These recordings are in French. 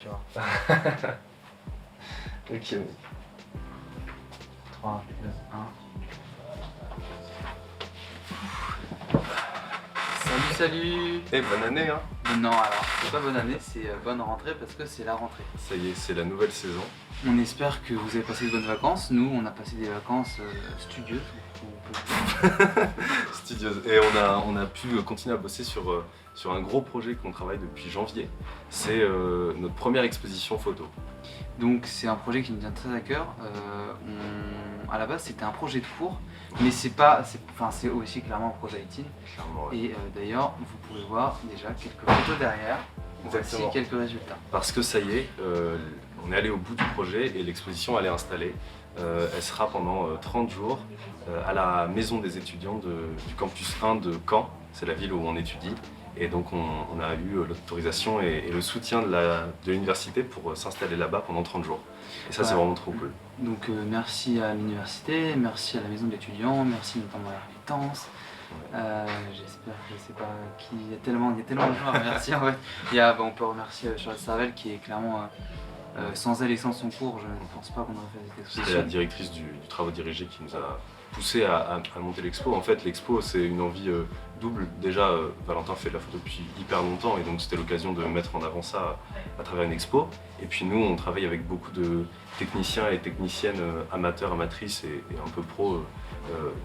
Tu vois. Ok. 3, 2, 1. Salut. Et bonne année hein. Non, alors c'est pas bonne année, c'est bonne rentrée parce que c'est la rentrée. Ça y est, c'est la nouvelle saison. On espère que vous avez passé de bonnes vacances. Nous, on a passé des vacances studieuses. Studieuse. Et on a pu continuer à bosser sur un gros projet qu'on travaille depuis janvier. C'est notre première exposition photo. Donc c'est un projet qui nous tient très à cœur. À la base c'était un projet de cours, mais c'est aussi clairement un projet IT. Clairement, ouais. Et d'ailleurs vous pouvez voir déjà quelques photos derrière. Voici Exactement. quelques résultats. Parce que ça y est, on est allé au bout du projet et l'exposition elle est installée. Elle sera pendant 30 jours à la maison des étudiants du campus 1 de Caen. C'est la ville où on étudie. Et donc on a eu l'autorisation et le soutien de l'université pour s'installer là-bas pendant 30 jours. Et ça, c'est vraiment trop cool. Donc merci à l'université, merci à la maison d'étudiants, merci notamment à la Rétence. J'espère, je sais pas qui, il y a tellement de gens à remercier en fait. On peut remercier Charlotte Sarvel qui est clairement, sans elle et sans son cours, je ne pense pas qu'on aurait fait cette exposition. C'est la directrice du travaux dirigés qui nous a poussé à monter l'expo. En fait, l'expo, c'est une envie double. Déjà, Valentin fait de la photo depuis hyper longtemps et donc c'était l'occasion de mettre en avant ça à travers une expo. Et puis nous, on travaille avec beaucoup de techniciens et techniciennes amateurs, amatrices et un peu pros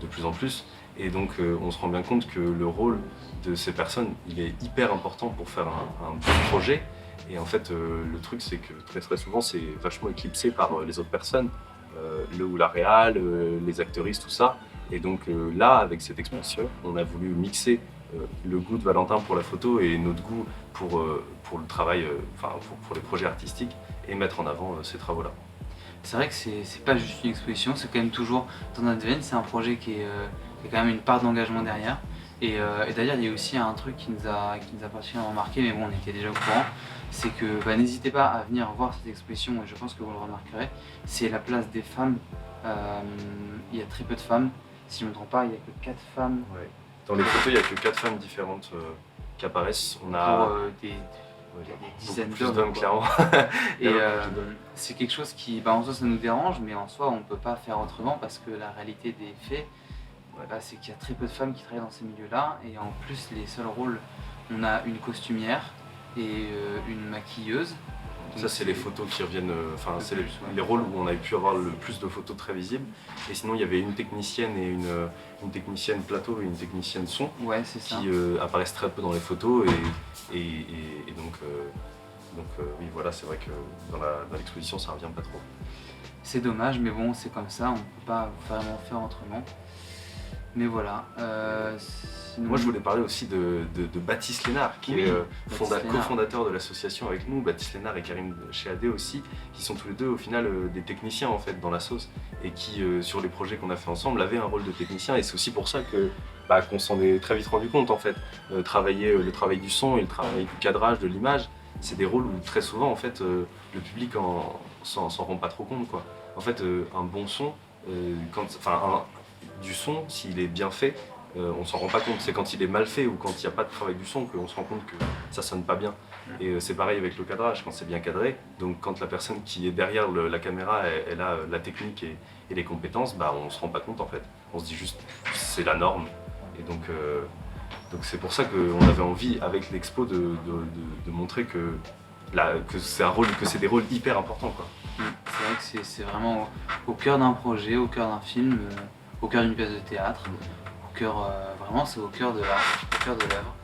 de plus en plus. Et donc, on se rend bien compte que le rôle de ces personnes, il est hyper important pour faire un bon projet. Et en fait, le truc, c'est que très souvent, c'est vachement éclipsé par les autres personnes. Le ou la réal, les acteuristes, tout ça. Et donc là, avec cette exposition, on a voulu mixer le goût de Valentin pour la photo et notre goût pour le travail, pour les projets artistiques et mettre en avant ces travaux-là. C'est vrai que c'est pas juste une exposition, c'est quand même toujours dans notre veine, c'est un projet qui a quand même une part d'engagement derrière. Et d'ailleurs, il y a aussi un truc qui nous a particulièrement marqué, mais bon, on était déjà au courant, c'est que n'hésitez pas à venir voir cette exposition, et je pense que vous le remarquerez, c'est la place des femmes. Il y a très peu de femmes, si je ne me trompe pas, il n'y a que 4 femmes. Ouais. Dans les photos, il n'y a que 4 femmes différentes qui apparaissent. On a pour des dizaines d'hommes, clairement. Et c'est quelque chose qui, en soi, ça nous dérange, mais en soi, on ne peut pas faire autrement parce que la réalité des faits, c'est qu'il y a très peu de femmes qui travaillent dans ces milieux-là. Et en plus, les seuls rôles, on a une costumière et une maquilleuse. Ça, c'est les photos qui reviennent, c'est les rôles où on avait pu avoir le plus de photos très visibles. Et sinon, il y avait une technicienne et une technicienne plateau et une technicienne son qui apparaissent très peu dans les photos. Et donc, oui, voilà, c'est vrai que dans l'exposition, ça revient pas trop. C'est dommage, mais bon, c'est comme ça, on ne peut pas vraiment faire autrement. Mais voilà. Sinon... Moi, je voulais parler aussi de Baptiste Lénard, qui est cofondateur de l'association avec nous. Baptiste Lénard et Karim chez AD aussi, qui sont tous les deux au final des techniciens en fait dans la sauce et qui, sur les projets qu'on a fait ensemble, avaient un rôle de technicien. Et c'est aussi pour ça qu'on s'en est très vite rendu compte en fait. Le travail du son et le travail du cadrage, de l'image, c'est des rôles où très souvent en fait le public s'en rend pas trop compte quoi. En fait, un bon son, du son, s'il est bien fait, on s'en rend pas compte. C'est quand il est mal fait ou quand il n'y a pas de travail du son qu'on se rend compte que ça sonne pas bien. Et c'est pareil avec le cadrage, quand c'est bien cadré. Donc quand la personne qui est derrière la caméra, elle a la technique et les compétences, on se rend pas compte en fait. On se dit juste c'est la norme. Et donc c'est pour ça qu'on avait envie avec l'expo de montrer que c'est des rôles hyper importants quoi. C'est vrai que c'est vraiment au cœur d'un projet, au cœur d'un film, au cœur d'une pièce de théâtre, vraiment c'est au cœur de l'œuvre.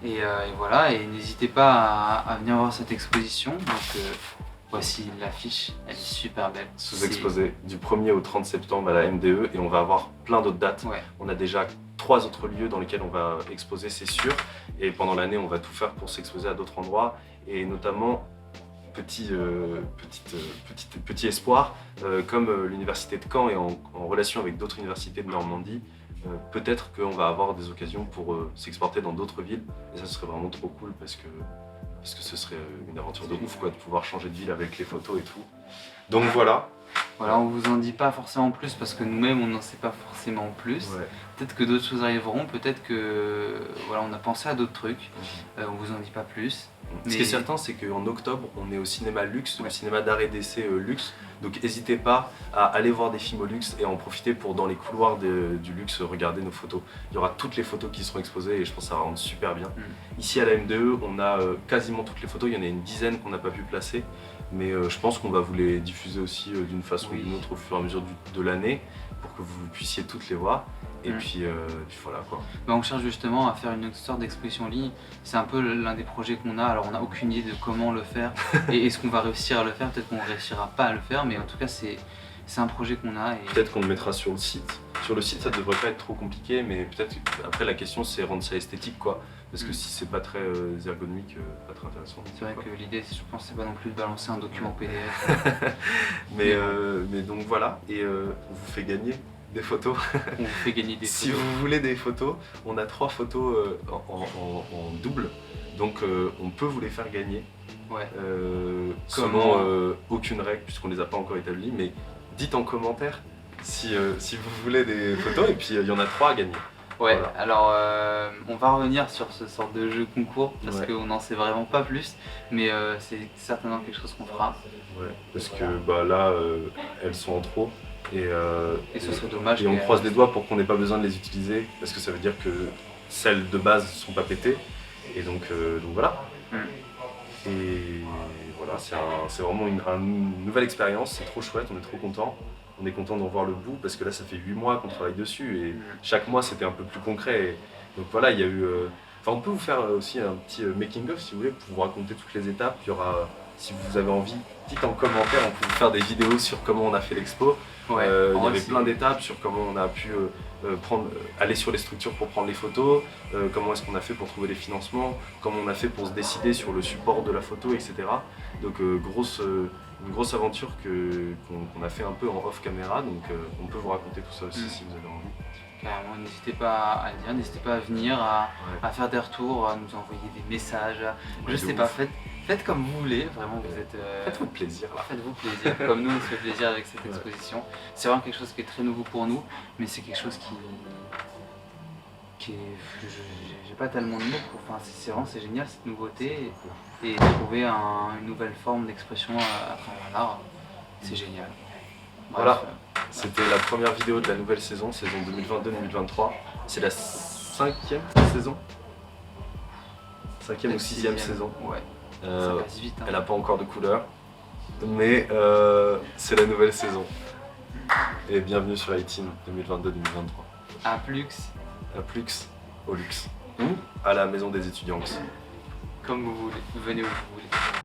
Et voilà, et n'hésitez pas à venir voir cette exposition. Donc voici l'affiche, elle est super belle. Sous-exposée du 1er au 30 septembre à la MDE et on va avoir plein d'autres dates. Ouais. On a déjà 3 autres lieux dans lesquels on va exposer, c'est sûr. Et pendant l'année, on va tout faire pour s'exposer à d'autres endroits et notamment petit espoir, comme l'université de Caen est en relation avec d'autres universités de Normandie, peut-être qu'on va avoir des occasions pour s'exporter dans d'autres villes et ça serait vraiment trop cool parce que ce serait une aventure de ouf quoi, de pouvoir changer de ville avec les photos et tout. Donc voilà. Voilà, on vous en dit pas forcément plus parce que nous-mêmes on n'en sait pas forcément plus. Ouais. Peut-être que d'autres choses arriveront, peut-être que on a pensé à d'autres trucs, on vous en dit pas plus. Ce qui est certain, c'est qu'en octobre, on est au cinéma Luxe, le cinéma d'art et d'essai Luxe. Donc n'hésitez pas à aller voir des films au Luxe et à en profiter pour, dans les couloirs du Luxe, regarder nos photos. Il y aura toutes les photos qui seront exposées et je pense que ça va rendre super bien. Ici à la M2E, on a quasiment toutes les photos, il y en a une dizaine qu'on n'a pas pu placer. Mais je pense qu'on va vous les diffuser aussi d'une façon ou d'une autre au fur et à mesure de l'année pour que vous puissiez toutes les voir. Et puis voilà quoi. Bah, on cherche justement à faire une sorte d'exposition en ligne. C'est un peu l'un des projets qu'on a. Alors on n'a aucune idée de comment le faire et est-ce qu'on va réussir à le faire. Peut-être qu'on ne réussira pas à le faire, mais en tout cas c'est un projet qu'on a. Et... peut-être qu'on le mettra sur le site. Sur le site ça devrait pas être trop compliqué, mais peut-être après la question c'est rendre ça esthétique quoi. Parce que si c'est pas très ergonomique, pas très intéressant. C'est vrai que l'idée, je pense, c'est pas non plus de balancer un document PDF. mais donc voilà, et on vous fait gagner des photos. On vous fait gagner des photos. Si vous voulez des photos, on a 3 photos en double, donc on peut vous les faire gagner. Ouais. Selon aucune règle, puisqu'on les a pas encore établies, mais dites en commentaire si vous voulez des photos, et puis il y en a 3 à gagner. Ouais, voilà. Alors on va revenir sur ce sorte de jeu concours parce qu'on n'en sait vraiment pas plus, mais c'est certainement quelque chose qu'on fera. Ouais, parce que bah, là, elles sont en trop. Et ce serait dommage. Et on croise les doigts pour qu'on n'ait pas besoin de les utiliser, parce que ça veut dire que celles de base sont pas pétées. Et donc voilà. Et voilà, c'est vraiment une nouvelle expérience, c'est trop chouette, on est trop content. On est content d'en voir le bout parce que là ça fait 8 mois qu'on travaille dessus et chaque mois c'était un peu plus concret. Et donc voilà, il y a eu. Enfin, on peut vous faire aussi un petit making of si vous voulez pour vous raconter toutes les étapes. Il y aura, si vous avez envie, dites en commentaire, on peut vous faire des vidéos sur comment on a fait l'expo. Ouais, il y avait plein d'étapes sur comment on a pu aller sur les structures pour prendre les photos, comment est-ce qu'on a fait pour trouver les financements, comment on a fait pour se décider sur le support de la photo, etc. Donc une grosse aventure qu'on a fait un peu en off caméra, donc on peut vous raconter tout ça aussi si vous avez envie. Carrément, n'hésitez pas à le dire, n'hésitez pas à venir, à faire des retours, à nous envoyer des messages. Je sais pas, faites comme vous voulez, vraiment vous êtes... Faites-vous plaisir là. Faites-vous plaisir, comme nous on se fait plaisir avec cette exposition. C'est vraiment quelque chose qui est très nouveau pour nous, mais c'est quelque chose qui est... J'ai pas tellement de mots pour... Enfin, c'est génial cette nouveauté et trouver une nouvelle forme d'expression à travers l'art, c'est génial. Bref, voilà. C'était la première vidéo de la nouvelle saison 2022-2023. C'est la 5e saison 5e ou 6e saison. Ouais, ça passe vite. Hein. Elle n'a pas encore de couleur, mais c'est la nouvelle saison. Et bienvenue sur iTeam 2022-2023. À plus. À plus, au luxe. Ou à la maison des étudiants aussi. Comme vous voulez, venez où vous voulez.